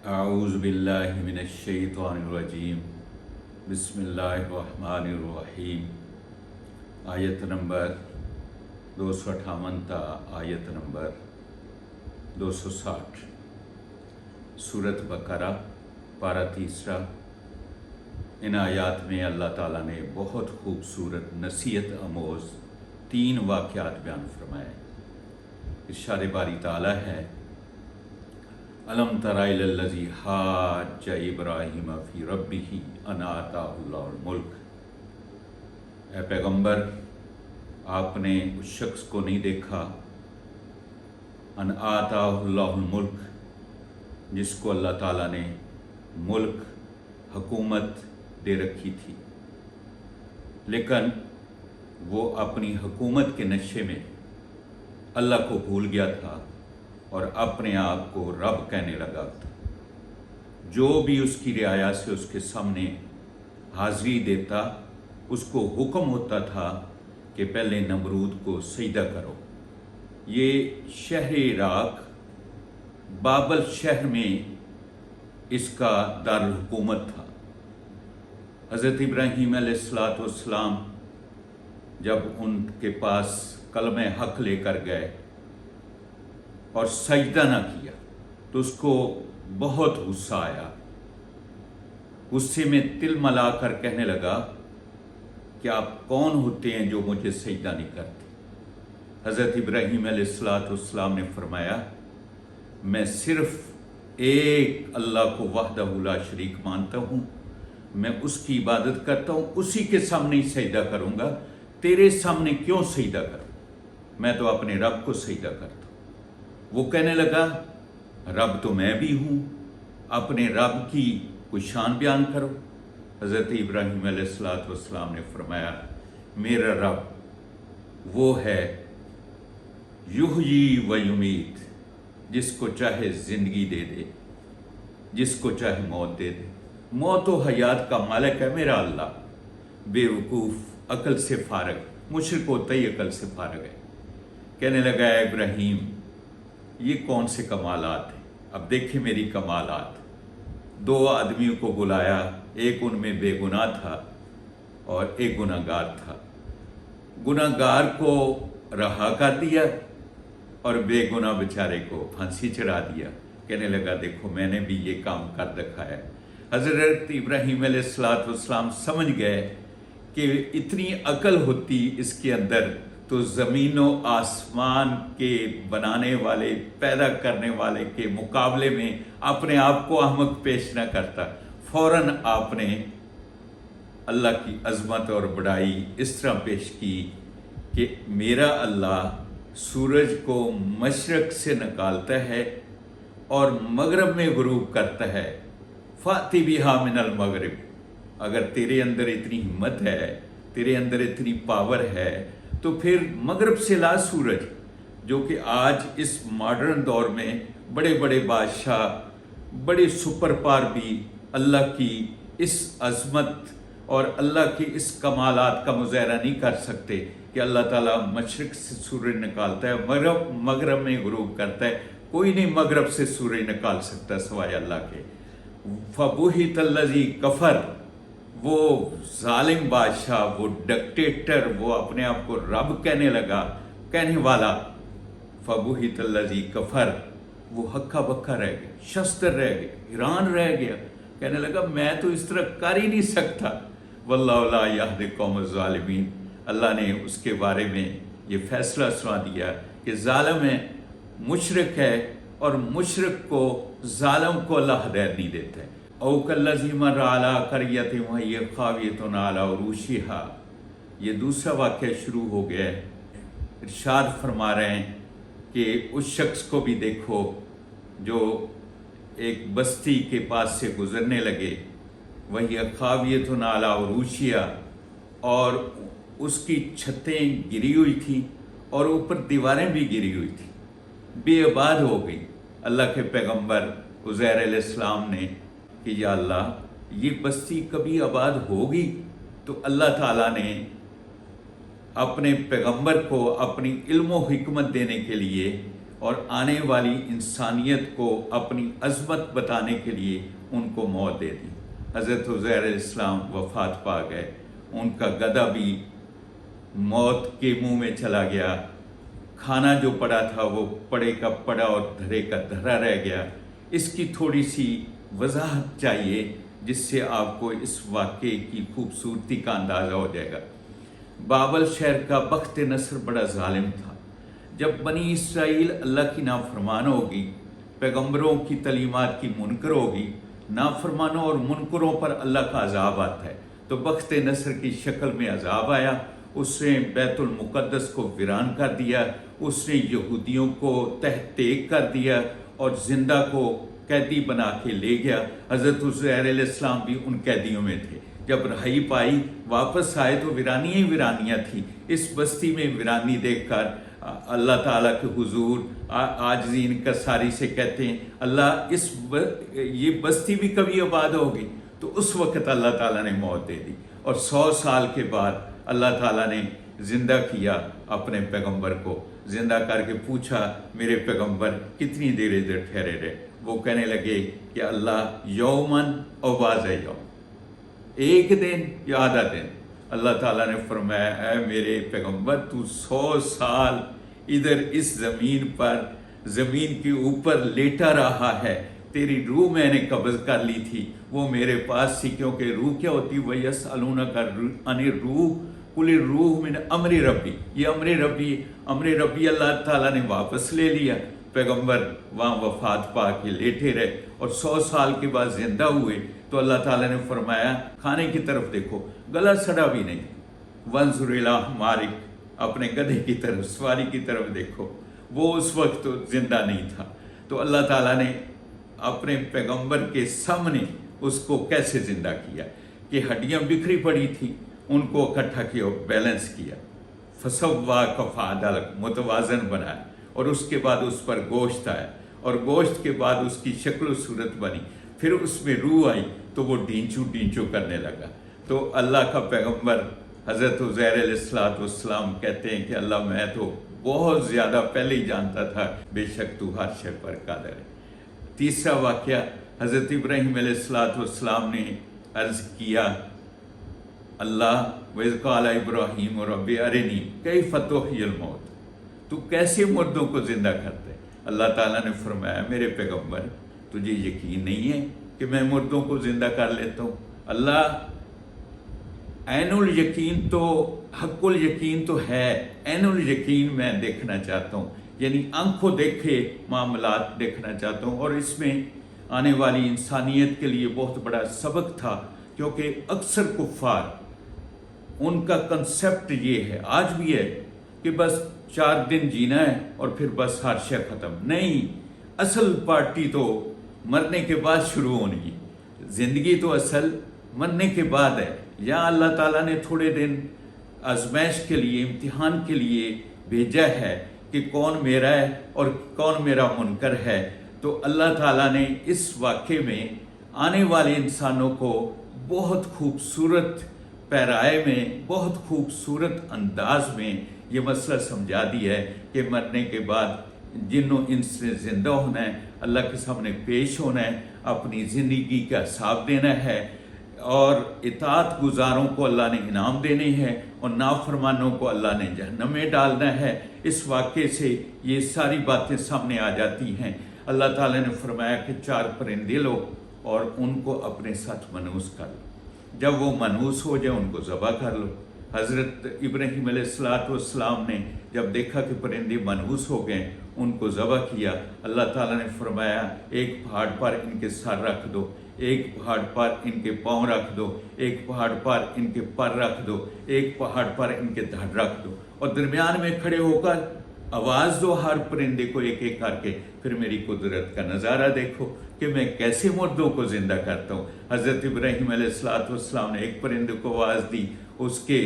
اعوذ باللہ من الشیطان الرجیم بسم اللہ الرحمن الرحیم آیت نمبر 258 تا آیت نمبر 260 سورۃ بقرہ پارہ تیسرا۔ ان آیات میں اللہ تعالیٰ نے بہت خوبصورت نصیحت آموز 3 واقعات بیان فرمائے۔ ارشاد باری تعالیٰ ہے الم تر الی الذی حاج ابراہیم فی ربہ ان آتاہ اللہ الملک۔ اے پیغمبر، آپ نے اس شخص کو نہیں دیکھا ان آتاہ اللہ الملک، جس کو اللہ تعالیٰ نے ملک حکومت دے رکھی تھی، لیکن وہ اپنی حکومت کے نشے میں اللہ کو بھول گیا تھا اور اپنے آپ کو رب کہنے لگا تھا۔ جو بھی اس کی رعایا سے اس کے سامنے حاضری دیتا، اس کو حکم ہوتا تھا کہ پہلے نمرود کو سجدہ کرو۔ یہ شہر عراق بابل شہر میں اس کا دارالحکومت تھا۔ حضرت ابراہیم علیہ السلام جب ان کے پاس کلمہ حق لے کر گئے اور سجدہ نہ کیا تو اس کو بہت غصہ آیا۔ غصے میں تل ملا کر کہنے لگا کہ آپ کون ہوتے ہیں جو مجھے سجدہ نہیں کرتے؟ حضرت ابراہیم علیہ السلام نے فرمایا، میں صرف ایک اللہ کو وحدہ لا شریک مانتا ہوں، میں اس کی عبادت کرتا ہوں، اسی کے سامنے ہی سجدہ کروں گا، تیرے سامنے کیوں سجدہ کروں؟ میں تو اپنے رب کو سجدہ کرتا ہوں۔ وہ کہنے لگا، رب تو میں بھی ہوں، اپنے رب کی کوئی شان بیان کرو۔ حضرت ابراہیم علیہ السلام نے فرمایا، میرا رب وہ ہے یحیی و یمیت، جس کو چاہے زندگی دے دے، جس کو چاہے موت دے دے۔ موت و حیات کا مالک ہے میرا اللہ۔ بے وقوف، عقل سے فارغ، مشرک ہوتا ہی عقل سے فارغ ہے۔ کہنے لگا، اے ابراہیم، یہ کون سے کمالات ہیں؟ اب دیکھیں میری کمالات۔ 2 آدمیوں کو بلایا، ایک ان میں بے گناہ تھا اور ایک گناہ گار تھا۔ گناہ گار کو رہا کر دیا اور بے گناہ بیچارے کو پھانسی چڑھا دیا۔ کہنے لگا، دیکھو میں نے بھی یہ کام کر دکھایا۔ حضرت ابراہیم علیہ السلام سمجھ گئے کہ اتنی عقل ہوتی اس کے اندر تو زمین و آسمان کے بنانے والے، پیدا کرنے والے کے مقابلے میں اپنے آپ کو احمق پیش نہ کرتا۔ فوراً آپ نے اللہ کی عظمت اور بڑائی اس طرح پیش کی کہ میرا اللہ سورج کو مشرق سے نکالتا ہے اور مغرب میں غروب کرتا ہے۔ فاتی بہا من المغرب، اگر تیرے اندر اتنی ہمت ہے، تیرے اندر اتنی پاور ہے تو پھر مغرب سے لا سورج، جو کہ آج اس ماڈرن دور میں بڑے بڑے بادشاہ، بڑے سپر پاور بھی اللہ کی اس عظمت اور اللہ کی اس کمالات کا مظاہرہ نہیں کر سکتے کہ اللہ تعالیٰ مشرق سے سورج نکالتا ہے، مغرب میں غروب کرتا ہے۔ کوئی نہیں مغرب سے سورج نکال سکتا سوائے اللہ کے۔ فَبُہِتَ الَّذِي کفر، وہ ظالم بادشاہ، وہ ڈکٹیٹر، وہ اپنے آپ کو رب کہنے لگا، کہنے والا، فَبُہِتَ الَّذِي کفر، وہ ہکا بکا رہ گیا، شستر رہ گیا، حیران رہ گیا۔ کہنے لگا، میں تو اس طرح کر ہی نہیں سکتا۔ وَاللَّهُ لَا يَهْدِي الْقَوْمَ الظَّالِمِينَ، اللہ نے اس کے بارے میں یہ فیصلہ سنا دیا کہ ظالم ہے، مشرک ہے، اور مشرک کو، ظالم کو اللہ ہدایت نہیں دیتا ہے۔ او کالذی مر علی قریۃ وہی خاویۃ علی عروشہا، یہ دوسرا واقعہ شروع ہو گیا ہے۔ ارشاد فرما رہے ہیں کہ اس شخص کو بھی دیکھو جو ایک بستی کے پاس سے گزرنے لگے، وہی خاویۃ علی عروشہا، اور اس کی چھتیں گری ہوئی تھیں اور اوپر دیواریں بھی گری ہوئی تھیں، بے آباد ہو گئی۔ اللہ کے پیغمبر عزیر علیہ السلام نے کہ یا اللہ، یہ بستی کبھی آباد ہوگی؟ تو اللہ تعالیٰ نے اپنے پیغمبر کو اپنی علم و حکمت دینے کے لیے اور آنے والی انسانیت کو اپنی عظمت بتانے کے لیے ان کو موت دے دی۔ حضرت عزیر علیہ السلام وفات پا گئے، ان کا گدھا بھی موت کے منہ میں چلا گیا، کھانا جو پڑا تھا وہ پڑے کا پڑا اور دھرے کا دھرا رہ گیا۔ اس کی تھوڑی سی وضاحت چاہیے جس سے آپ کو اس واقعے کی خوبصورتی کا اندازہ ہو جائے گا۔ بابل شہر کا بخت نصر بڑا ظالم تھا۔ جب بنی اسرائیل اللہ کی نافرمان ہوگی، پیغمبروں کی تعلیمات کی منکر ہوگی، نافرمانوں اور منکروں پر اللہ کا عذاب آتا ہے، تو بخت نصر کی شکل میں عذاب آیا۔ اس نے بیت المقدس کو ویران کر دیا، اس نے یہودیوں کو تحت تیگ کر دیا اور زندہ کو قیدی بنا کے لے گیا۔ حضرت عزیر علیہ السلام بھی ان قیدیوں میں تھے۔ جب رہائی پائی واپس آئے تو ویرانیاں ہی ویرانیاں تھیں۔ اس بستی میں ویرانی دیکھ کر اللہ تعالیٰ کے حضور عاجزی انکساری سے کہتے ہیں اللہ یہ بستی بھی کبھی آباد ہوگی، تو اس وقت اللہ تعالیٰ نے موت دے دی، اور 100 سال کے بعد اللہ تعالیٰ نے زندہ کیا اپنے پیغمبر کو۔ زندہ کر کے پوچھا میرے پیغمبر کتنی دیر ادھر ٹھہرے رہے؟ وہ کہنے لگے کہ اللہ یومن او بعض یوم، ایک دن یا آدھا دن۔ اللہ تعالیٰ نے فرمایا اے میرے پیغمبر تو 100 سال ادھر اس زمین پر زمین کے اوپر لیٹا رہا ہے، تیری روح میں نے قبض کر لی تھی، وہ میرے پاس تھی، کیونکہ روح کیا ہوتی ہے؟ وَيَسْأَلُونَكَ عَنِ الرُّوحِ قُلِ الرُّوحُ مِنْ أَمْرِ رَبِّي، یہ امر ربی اللہ تعالیٰ نے واپس لے لیا۔ پیغمبر وہاں وفات پا کے لیٹے رہے اور 100 سال کے بعد زندہ ہوئے، تو اللہ تعالیٰ نے فرمایا کھانے کی طرف دیکھو، گلا سڑا بھی نہیں۔ وَانظُرْ إِلَىٰ حِمَارِكَ، اپنے گدھے کی طرف، سواری کی طرف دیکھو، وہ اس وقت تو زندہ نہیں تھا۔ تو اللہ تعالیٰ نے اپنے پیغمبر کے سامنے اس کو کیسے زندہ کیا کہ ہڈیاں بکھری پڑی تھیں، ان کو اکٹھا کیا اور بیلنس کیا، فَسَوَّاكَ فَعَدَلَكَ، متوازن بنایا، اور اس کے بعد اس پر گوشت آیا، اور گوشت کے بعد اس کی شکل و صورت بنی، پھر اس میں روح آئی تو وہ ڈینچو کرنے لگا۔ تو اللہ کا پیغمبر حضرت عزیر علیہ السلام کہتے ہیں کہ اللہ میں تو بہت زیادہ پہلے ہی جانتا تھا، بے شک تو ہر شے پر قادر ہے۔ تیسرا واقعہ، حضرت ابراہیم علیہ السلام نے عرض کیا اللہ وَإِذْ قَالَ إِبْرَاهِيمُ رَبِّ أَرِنِي كَيْفَ تُحْيِي الْمَوْتَ، تو کیسے مردوں کو زندہ کرتا ہے؟ اللہ تعالیٰ نے فرمایا میرے پیغمبر تجھے یقین نہیں ہے کہ میں مردوں کو زندہ کر لیتا ہوں؟ اللہ عین الیقین تو حق الیقین تو ہے، عین الیقین میں دیکھنا چاہتا ہوں، یعنی آنکھوں دیکھے معاملات دیکھنا چاہتا ہوں۔ اور اس میں آنے والی انسانیت کے لیے بہت بڑا سبق تھا، کیونکہ اکثر کفار ان کا کنسیپٹ یہ ہے، آج بھی ہے، کہ بس 4 دن جینا ہے اور پھر بس ہر شے ختم۔ نہیں، اصل پارٹی تو مرنے کے بعد شروع ہونی ہے، زندگی تو اصل مرنے کے بعد ہے۔ یا اللہ تعالیٰ نے تھوڑے دن آزمائش کے لیے، امتحان کے لیے بھیجا ہے کہ کون میرا ہے اور کون میرا منکر ہے۔ تو اللہ تعالیٰ نے اس واقعے میں آنے والے انسانوں کو بہت خوبصورت پیرائے میں، بہت خوبصورت انداز میں یہ مسئلہ سمجھا دیا ہے کہ مرنے کے بعد جن و انس سے زندہ ہونا ہے، اللہ کے سامنے پیش ہونا ہے، اپنی زندگی کا حساب دینا ہے، اور اطاعت گزاروں کو اللہ نے انعام دینے ہیں اور نافرمانوں کو اللہ نے جہنم میں ڈالنا ہے۔ اس واقعے سے یہ ساری باتیں سامنے آ جاتی ہیں۔ اللہ تعالیٰ نے فرمایا کہ 4 پرندے لو اور ان کو اپنے ساتھ منحوس کر لو، جب وہ منحوس ہو جائے ان کو ذبح کر لو۔ حضرت ابراہیم علیہ السلام نے جب دیکھا کہ پرندے منحوس ہو گئے، ان کو ذبح کیا۔ اللہ تعالیٰ نے فرمایا ایک پہاڑ پر ان کے سر رکھ دو، ایک پہاڑ پر ان کے پاؤں رکھ دو، ایک پہاڑ پر ان کے پر رکھ دو، ایک پہاڑ پر ان کے دھڑ رکھ دو، اور درمیان میں کھڑے ہو کر آواز دو ہر پرندے کو ایک ایک کر کے، پھر میری قدرت کا نظارہ دیکھو کہ میں کیسے مردوں کو زندہ کرتا ہوں۔ حضرت ابراہیم علیہ السلام نے ایک پرندے کو آواز دی، اس کے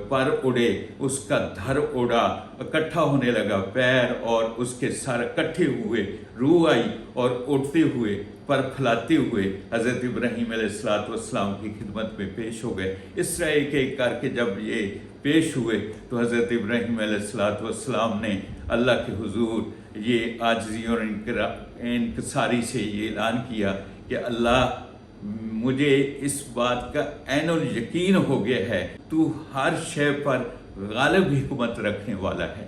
پر اڑے، اس کا دھر اڑا، اکٹھا ہونے لگا پیر اور اس کے سر اکٹھے ہوئے، روح آئی اور اٹھتے ہوئے پر پھیلاتے ہوئے حضرت ابراہیم علیہ السلام کی خدمت میں پیش ہو گئے۔ اس طرح ایک ایک کر کے جب یہ پیش ہوئے تو حضرت ابراہیم علیہ السلام نے اللہ کے حضور یہ عاجزی اور انکساری سے یہ اعلان کیا کہ اللہ مجھے اس بات کا عین الیقین ہو گیا ہے تو ہر شے پر غالب حکمت رکھنے والا ہے،